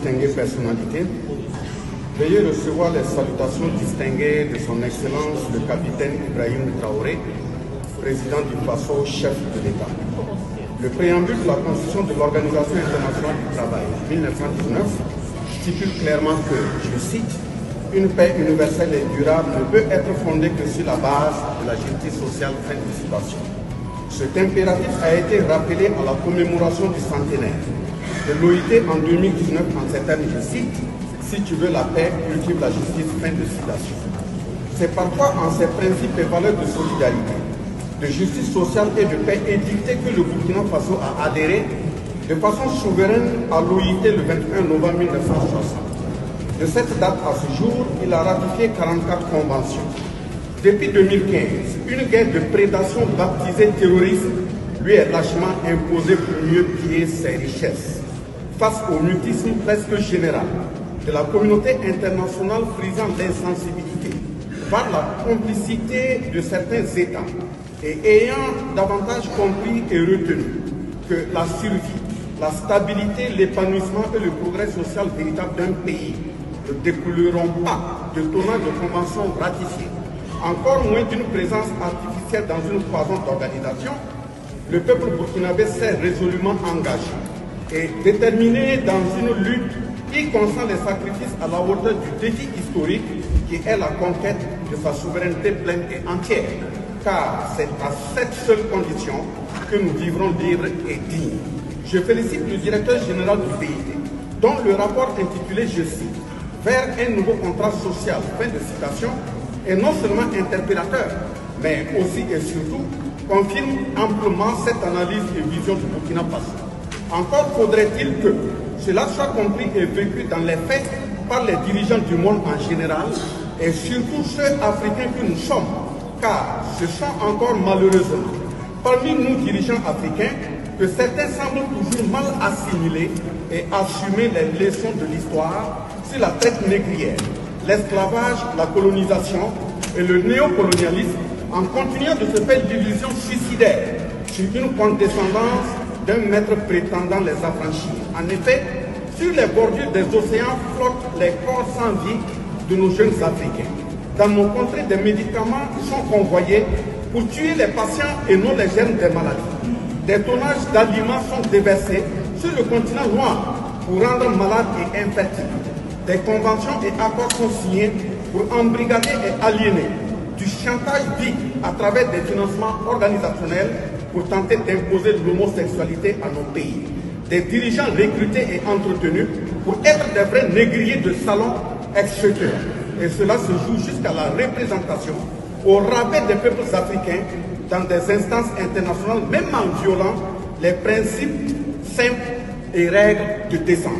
distinguées personnalités, veuillez recevoir les salutations distinguées de son Excellence le capitaine Ibrahim Traoré, président du FASO, chef de l'État. Le préambule de la Constitution de l'Organisation internationale du travail 1919 stipule clairement que, je cite, « Une paix universelle et durable ne peut être fondée que sur la base de la justice sociale ». Fin de citation. Cet impératif a été rappelé à la commémoration du centenaire de l'OIT en 2019 en ces termes, je cite, « Si tu veux la paix, cultive la justice ». Fin de citation. C'est parfois en ces principes et valeurs de solidarité, de justice sociale et de paix édictées que le Burkina Faso a adhéré de façon souveraine à l'OIT le 21 novembre 1960. De cette date à ce jour, il a ratifié 44 conventions. Depuis 2015, une guerre de prédation baptisée terrorisme lui est lâchement imposée pour mieux piller ses richesses. Face au mutisme presque général de la communauté internationale frisant d'insensibilité par la complicité de certains États et ayant davantage compris et retenu que la survie, la stabilité, l'épanouissement et le progrès social véritable d'un pays ne découleront pas de tonnage de conventions ratifiées, encore moins d'une présence artificielle dans une foison d'organisation. Le peuple burkinabé s'est résolument engagé et déterminé dans une lutte qui consent les sacrifices à la hauteur du défi historique qui est la conquête de sa souveraineté pleine et entière, car c'est à cette seule condition que nous vivrons libres et dignes. Je félicite le directeur général du PIT, dont le rapport intitulé, je cite, « Vers un nouveau contrat social », fin de citation, est non seulement interpellateur, mais aussi et surtout confirme amplement cette analyse et vision du Burkina Faso. Encore faudrait-il que cela soit compris et vécu dans les faits par les dirigeants du monde en général et surtout ceux africains que nous sommes, car ce sont encore malheureusement parmi nous dirigeants africains que certains semblent toujours mal assimiler et assumer les leçons de l'histoire sur la traite négrière, l'esclavage, la colonisation et le néocolonialisme en continuant de se faire l'illusion suicidaire sur une condescendance d'un maître prétendant les affranchir. En effet, sur les bordures des océans flottent les corps sans vie de nos jeunes Africains. Dans nos contrées, des médicaments sont convoyés pour tuer les patients et non les germes des maladies. Des tonnages d'aliments sont déversés sur le continent noir pour rendre malades et infertiles. Des conventions et accords sont signés pour embrigader et aliéner. Du chantage dit à travers des financements organisationnels pour tenter d'imposer l'homosexualité à nos pays. Des dirigeants recrutés et entretenus pour être des vrais négriers de salon, etc. Et cela se joue jusqu'à la représentation au rabais des peuples africains dans des instances internationales, même en violant les principes simples et règles de décence.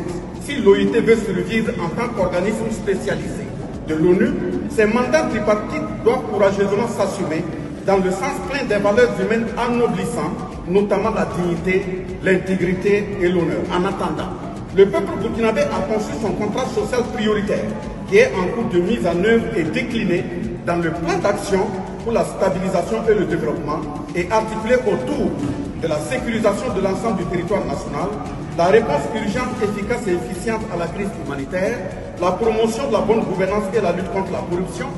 Si l'OIT veut survivre en tant qu'organisme spécialisé de l'ONU, ses mandats tripartites doivent courageusement s'assumer dans le sens plein des valeurs humaines ennoblissant, notamment la dignité, l'intégrité et l'honneur. En attendant, le peuple burkinabé a conçu son contrat social prioritaire qui est en cours de mise en œuvre et décliné dans le plan d'action pour la stabilisation et le développement et articulé autour de la sécurisation de l'ensemble du territoire national, la réponse urgente, efficace et efficiente à la crise humanitaire, la promotion de la bonne gouvernance et la lutte contre la corruption,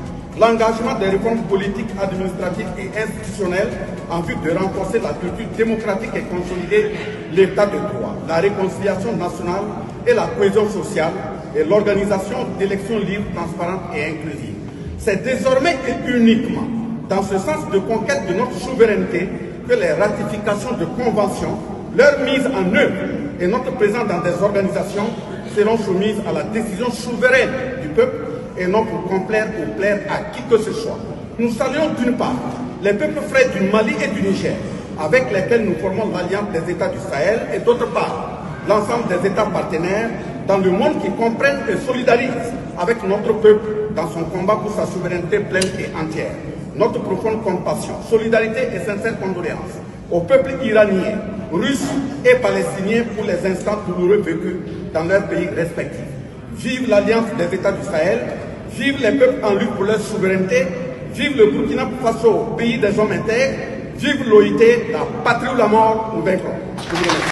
l'engagement des réformes politiques, administratives et institutionnelles en vue de renforcer la culture démocratique et consolider l'état de droit, la réconciliation nationale et la cohésion sociale et l'organisation d'élections libres, transparentes et inclusives. C'est désormais et uniquement dans ce sens de conquête de notre souveraineté que les ratifications de conventions, leur mise en œuvre et notre présence dans des organisations seront soumises à la décision souveraine du peuple et non pour complaire ou plaire à qui que ce soit. Nous saluons d'une part les peuples frères du Mali et du Niger, avec lesquels nous formons l'alliance des États du Sahel, et d'autre part l'ensemble des États partenaires dans le monde qui comprennent et solidarisent avec notre peuple dans son combat pour sa souveraineté pleine et entière. Notre profonde compassion, solidarité et sincère condoléances au peuple iranien, russe et palestinien pour les instants douloureux vécus dans leurs pays respectifs. Vive l'Alliance des États du Sahel, vive les peuples en lutte pour leur souveraineté, vive le Burkina Faso, pays des hommes intègres, vive l'OIT, la patrie ou la mort, nous vaincrons.